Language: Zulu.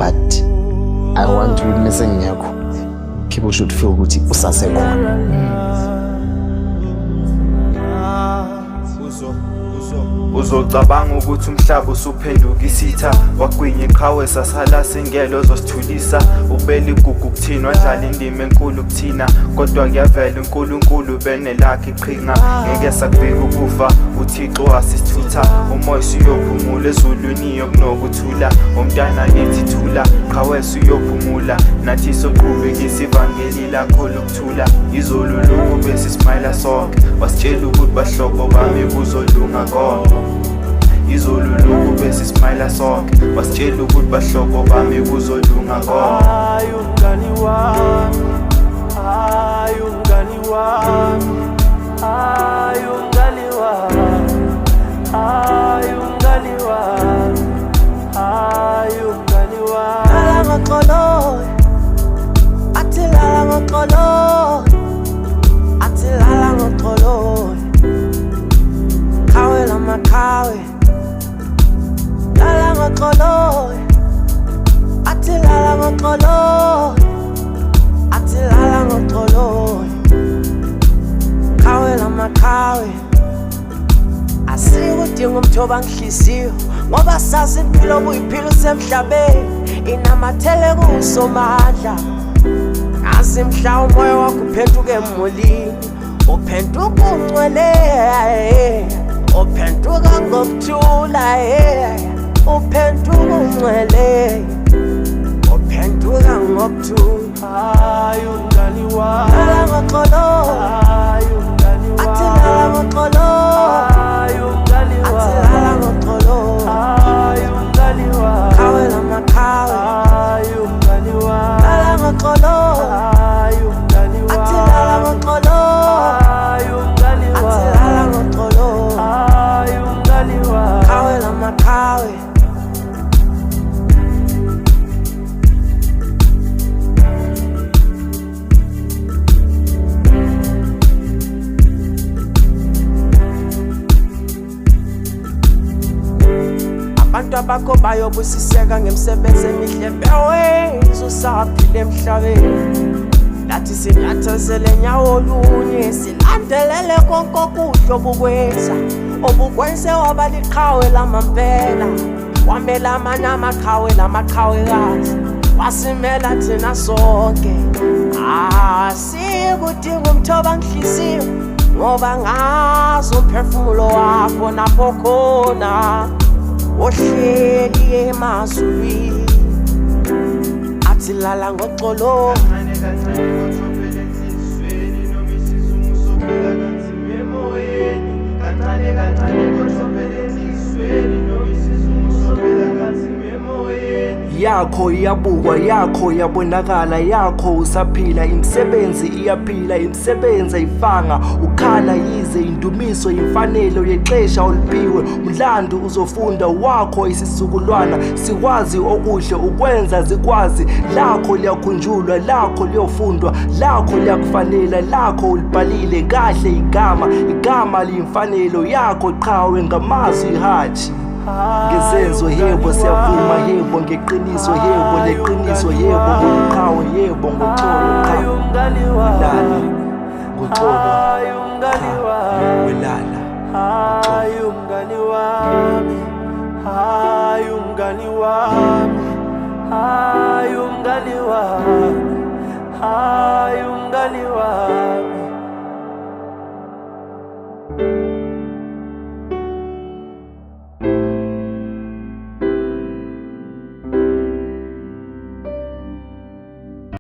but I want to mese ngekho people should feel ukuthi usasekhona. Uzocabanga ukuthi umhlaba usuphenduka isitha wagwinya iqhawe sasala singelo zosithulisa ubeli igugu kuthina wadlala indima enkulu kuthina kodwa kuyavela uNkulunkulu benelakhe iqhinga ngeke sakubika ukufa uThixo asisithutha umoya uyophumula ezulwini yokunokuthula umntana lithi thula qhawe uyophumula nathi soqhubekisa ivangeli lakho lokuthula izolo lokhu besismayila sonke wasitshela ukuthi bahlobo bami kuzolunga konke izolo lokhu besismayila sonke wasitshela ukuthi bahlobo bami kuzolunga konke. Hayi umngani wami, hayi umngani wami, hayi umngani wami, hayi umngani wami, hayi umngani wami. Lala ngoxolo, athi lala ngoxolo, athi lala ngoxolo, kawe lama kawe. Lala ngoxolo, athi lala ngoxolo, athi lala ngoxolo, kawe lama kawe. Asikudinga umthoba ngihlisiyo ngoba sazi impilo buyiphila usemhlabeni inamathele kusomandla. Ngazi mhla umoya wakho uphenduka emolini uphenduka ungcwele uphenduka ngokuthula uphenduka ungcwele uphenduka ngokuthula. Hayi umngani wami, lala ngoxolo, hayi umngani wami, athi lala ngoxolo, hayi umngani wami, athi lala ngoxolo, hayi umngani wami, kawe lama kawe, hayi umngani wami, lala ngoxolo, hayi umngani wami, athi lala ngoxolo, hayi umngani wami, athi lala ngoxolo, hayi umngani wami, kawe lama kawe. Abantu abakho bayobusiseka ngemisebenzi emihle bewenza usaphila emhlabeni lathi sinyathezele nyawo lunye silandelele konke okuhle obukwenza waba liqhawe lamampela wamela amanye amaqhawe lamaqhawekazi wasimela thina sonke. Asikudinga umthoba ngihlisiyo ngoba ngazi umphefumulo wakho napho khona ohleli emazulwini athi lala ngoxolo. Yakho iyabukwa, yakho iyabonakala, yakho usaphila, imisebenzi iyaphila, imisebenzi ayifanga, ukhala yize indumiso imfanelo yexesha oliphiwe, umlando uzofunda wakho isisukulwana, sikwazi okuhle ukwenza zikwazi, lakho liyakhunjulwa, lakho liyofundwa, lakho liyakufanela, lakho ulibhalile kahle igama liyimfanelo yakho qhawe ngamazwi hathi. Ngezenzo yebo siyavuma yebo ngeqiniso yebo leqiniso yebo ngoqhawe yebo ngoxolo Hayi umngani wami, lala ngoxolo hayi umngani wami, welala hayi umngani wami, hayi umngani wami, hayi umngani wami, hayi umngani wami.